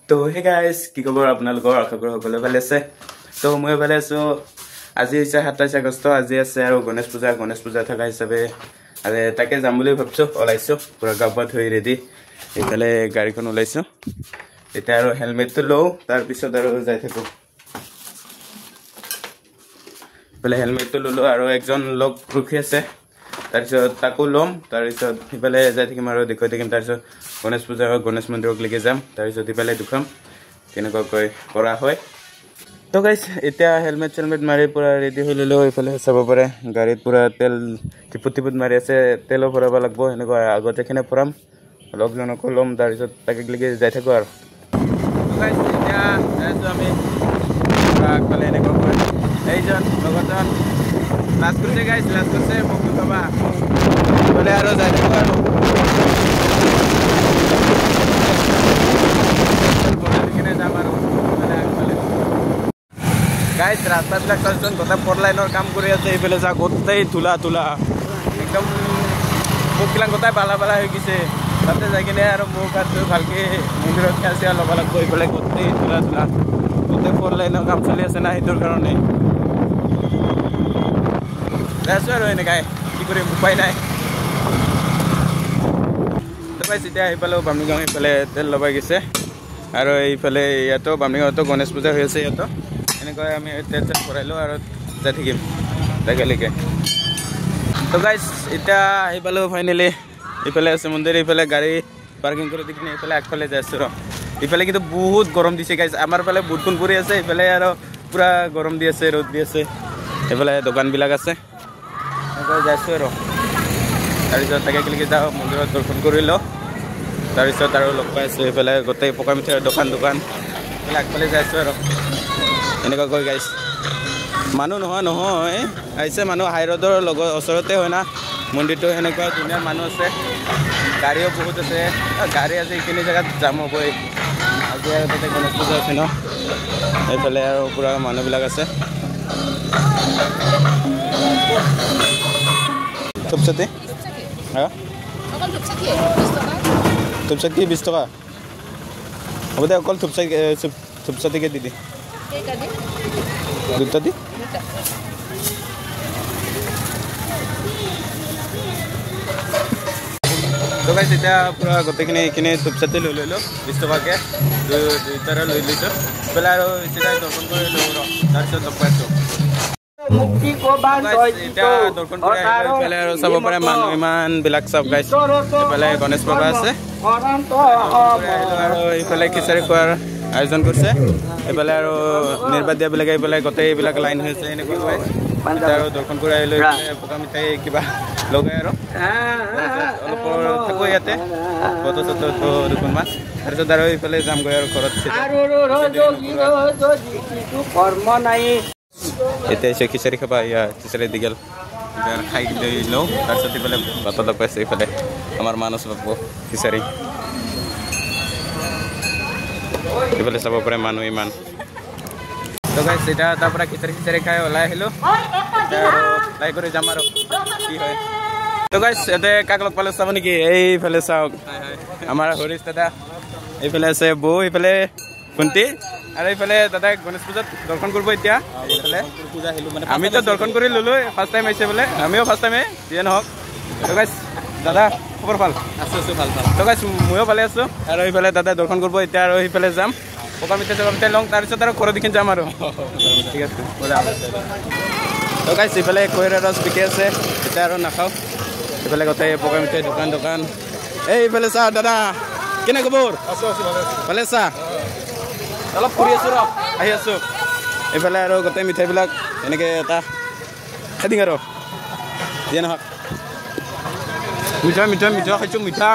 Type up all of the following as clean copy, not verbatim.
তো hey guys কি খবৰ আপোনালোকৰ আশা কৰোঁ সকলোৱে ভালে আছে তো মই ভালে আছোঁ আজি হৈছে 27 আগষ্ট আজি আছে আৰু গণেশ পূজা থকা হিচাপে আৰু তাকে যাম বুলি ভাবিছোঁ ওলাইছোঁ পুৰা গাঁৱত হৈ ৰেডি এইফালে গাড়ীখন ওলাইছোঁ এতিয়া আৰু হেলমেটটো লওঁ তাৰপিছত আৰু যাই থাকোঁ এইফালে হেলমেটটো ল'লোঁ আৰু একজন লগ ৰখি আছে তাৰপিছত তাকো ল'ম তাৰপিছত সিফালে যাই থাকিম আৰু দেখুৱাই থাকিম তাৰপিছত গণেশ মন্দিৰলৈকে যাম তাৰপিছত ইফালে দুখাম কেনেকুৱাকৈ কৰা হয় তো গাইজ এতিয়া হেলমেট মাৰি পুৰা ৰেডি হৈ ল'লোঁ এইফালে চাব পাৰে গাড়ীত পুৰা তেল টিপুত মাৰি আছে তেলো ভৰাব লাগিব সেনেকুৱা আগতেখিনি ভৰাম লগজনকো ল'ম তাৰপিছত তাকে যাই থাকোঁ আৰু গাইজ এতিয়া যাইছোঁ আমি আগফালে এনেকুৱা এইজন লগৰজন লাষ্ট কৰিছে গাইজ লাষ্ট কৰিছে মোক দুখাবা বোলে আৰু যাই থাকোঁ আৰু গাইজ ৰাস্তাবিলাক চাওকচোন গোটেই ফ'ৰ লাইনৰ কাম কৰি আছে এইফালে যা গোটেই ধূলা একদম মুখবিলাক গোটেই বালা হৈ গৈছে তাতে যাই কিনে আৰু মুখ হাত ধুই ভালকৈ মন্দিৰত খাইছে ল'ব লাগিব এইফালে গোটেই ধূলা গোটেই ফ'ৰ লাইনৰ কাম চলি আছে না সেইটোৰ কাৰণে যাইছোঁ আৰু এনেকাই কি কৰিম উপায় নাই পাইছে এতিয়া এইফালেও বামুণীগাঁও এইফালে তেল লগাই গৈছে আৰু এইফালে ইয়াতো বামুণীগাঁৱতো গণেশ পূজা হৈ আছে ইয়াতো এনেকৈ আমি তেল ভৰাই লওঁ আৰু যাই থাকিম তাকেলৈকে তো গাইজ এতিয়া আহি পালোঁ ফাইনেলি এইফালে আছে মন্দিৰ এইফালে গাড়ী পাৰ্কিং কৰি দি কিনে এইফালে আগফালে যাই আছোঁ ইফালে কিন্তু বহুত গৰম দিছে গাইজ আমাৰ ফালে বৰষুণ পৰি আছে এইফালে আৰু পূৰা গৰম দি আছে ৰ'দ দি আছে এইফালে দোকানবিলাক আছে এনেকৈ যাইছোঁ আৰু তাৰপিছত তাকেলৈকে যাওঁ মন্দিৰত দৰ্শন কৰি লওঁ তাৰপিছত আৰু লগ পাই আছোঁ এইফালে গোটেই পকা মিঠাইৰ দোকান এইফালে আগফালে যাই আছোঁ আৰু এনেকুৱা কৈ গাইছ মানুহ নহয় আহিছে মানুহ হাই ৰোডৰ লগত ওচৰতে হয় না মন্দিৰটো এনেকুৱা ধুনীয়া মানুহ আছে গাড়ীও বহুত আছে গাড়ী আছে এইখিনি জেগাত যাম হ'বই আজি আৰু তাতে গণেশ পূজা আছে ন এইফালে আৰু পূৰা মানুহবিলাক আছে থুপচাটি হা থুপচাটি 20 টকা হ'ব দে অকল থুপচাটিকে দি দুটা দি তো গাইছ এতিয়া পূৰা গোটেইখিনি এইখিনি থুপচাটি লৈ ল'লোঁ 20 টকাকৈ দুইটাৰে লৈ লৈছোঁ এইফালে আৰু এতিয়া দৰ্শন কৰি লওঁ তাৰপিছত লগ পাইছোঁ এতিয়া দৰ্শন কৰি এইফালে আৰু চাব পাৰে মানুহ ইমানবিলাক চাওক গাইছ এইফালে গণেশ বাবা আছে আৰু এইফালে খিচাৰি খোৱাৰ আয়োজন কৰিছে এইফালে আৰু নিৰ্বাদ দিয়াবিলাকে এইফালে গোটেই এইবিলাক লাইন হৈ আছে এনেকুৱা হয় আৰু দৰ্শন কৰি আহিলোঁ পকা মিঠাই কিবা লগাই আৰু অলপ থাকোঁ ইয়াতে ফটো দুখনমান তাৰপিছত আৰু এইফালে যামগৈ আৰু ঘৰত এতিয়া হৈছে খিচাৰি খাবা খিচাৰি দীঘল খাই লৈ লওঁ তাৰপিছত এইফালে ভাত লগ পাইছে এইফালে আমাৰ মানস বাবু খিচাৰি এইফালে চাব পাৰে মানুহ ইমান তো গাইছ এতিয়া তাৰ পৰা খিচাৰি খাই ওলাই আহিলোঁ আৰু লাই কৰি যাম আৰু কি হয় তো গাইছ ইয়াতে কাক লগ পালোঁ চাব নেকি এইফালে চাওক আমাৰ হৰিশ দাদা এইফালে আছে বৌ এইফালে ভণ্টি আৰু এইফালে দাদা গণেশ পূজাত দৰ্শন কৰিব এতিয়া এইফালে আমিতো দৰ্শন কৰি ল'লোঁ ফাৰ্ষ্ট টাইম আহিছে বোলে আমিও ফাৰ্ষ্ট টাইমে যিয়ে নহওক তো গাইছ দাদা খবৰ ভাল আছোঁ ভাল তো গাইছ ময়ো ভালে আছোঁ আৰু এইফালে দাদা দৰ্শন কৰিব এতিয়া আৰু সেইফালে যাম পকা মিঠাই লওঁ তাৰপিছত আৰু ঘৰৰ দেখি যাম আৰু ঠিক আছে তো গাইছ এইফালে কুঁহিয়াৰৰ ৰস বিকি আছে এতিয়া আৰু নাখাওঁ এইফালে গোটেই পকা মিঠাই দোকান এইফালে চা দাদা কেনে খবৰ ভালে চা অলপ ফুৰি আছোঁ আহি আছোঁ এইফালে আৰু গোটেই মিঠাইবিলাক এনেকৈ এটা খাই দিম আৰু যিয়ে নহওক মিঠা খাইছোঁ মিঠা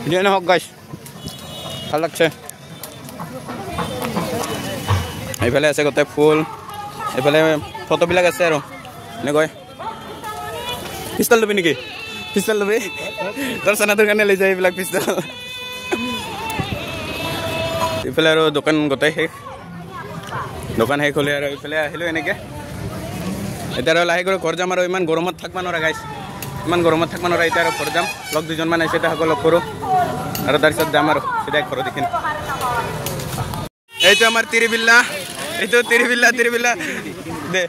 যিয়ে নহওক গাইছ ভাল লাগছে এইফালে আছে গোটেই ফুল এইফালে ফটোবিলাক আছে আৰু এনেকৈ পিষ্টল ল'বি নেকি পিষ্টল ল'বি তোৰ চানাটোৰ কাৰণে লৈ যায় এইবিলাক পিষ্টল এইফালে আৰু দোকান গোটেই শেষ হ'লে আৰু এইফালে আহিলোঁ এনেকৈ এতিয়া আৰু লাহে কৰি ঘৰ যাম আৰু ইমান গৰমত থাকিব নোৱাৰা গাইছ এতিয়া আৰু ঘৰ যাম লগ দুজনমান আহিছে তাহাকো লগ কৰোঁ আৰু তাৰপিছত যাম আৰু চিধাই ঘৰত দেখিম এইটো আমাৰ তিৰিবিল্লা এইটো তিৰিবিল্লা দে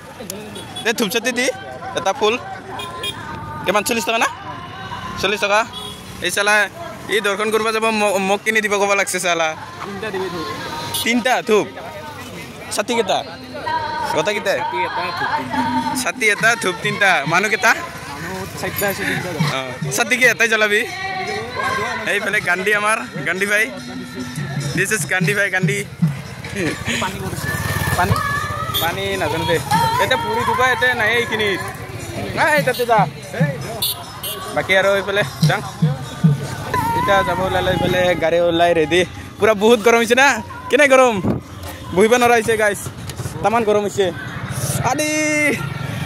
দে ধূপচাতি দি এটা ফুল কিমান 40 টকা না 40 টকা এই চালা এই দৰ্শন কৰিব যাব মোক কিনি দিব ক'ব লাগছে চালা তিনটা ধূপ ছাতি কেইটা গটা কেইটা ছাতি এটা ধূপ তিনটা মানুহ কেইটা ছাতি কি এটাই জ্বলাবি এইফালে গান্ধী আমাৰ গান্ধী ভাই দিছ ইজ গান্ধী ভাই গান্ধী পানী পানী নাজানো দে এতিয়া পুৰি দুবা এতে নাই এইখিনিত নাই তাতে যা বাকী আৰু এইফালে যাওঁ এতিয়া যাব ওলালে এইফালে গাড়ী ওলাই ৰেডি পুৰা বহুত গৰম হৈছে না কেনে গৰম বহিব নোৱাৰা হৈছে গাইজ তামান গৰম হৈছে আদি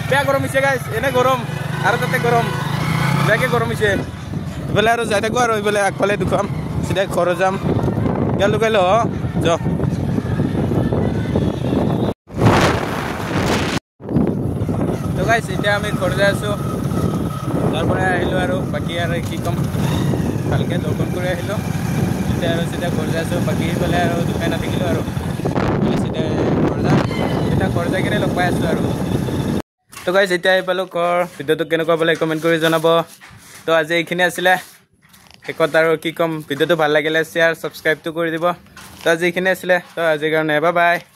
বেয়া গৰম হৈছে গাইজ এনে গৰম আৰু তাতে গৰম বেয়াকৈ গৰম হৈছে এইফালে আৰু যাই থাকোঁ আৰু এইফালে আগফালে দুখাম চিধাই ঘৰত যাম ইয়াৰ লুকাই ল য তো গাইজ এতিয়া আমি ঘৰ যাই আছোঁ তাৰ পৰা আহিলোঁ আৰু বাকী আৰু কি ক'ম ভালকৈ দৰ্শন কৰি আহিলোঁ এতিয়া আৰু চিধা ঘৰ যাই আছোঁ বাকী এইফালে আৰু দুখাই নাথাকিলোঁ আৰু চিধাই ঘৰ যাম এতিয়া ঘৰ যাই কিনে লগ পাই আছোঁ আৰু তো গাইজ এতিয়া আহি পালোঁ ঘৰ ভিডিঅ'টো কেনেকুৱা পালে কমেণ্ট কৰি জনাব তো আজি এইখিনি আছিলে শেষত আৰু কি ক'ম ভিডিঅ'টো ভাল লাগিলে শ্বেয়াৰ ছাবস্ক্ৰাইবটো কৰি দিব তো আজি এইখিনি আছিলে তো আজিৰ কাৰণে বাই বাই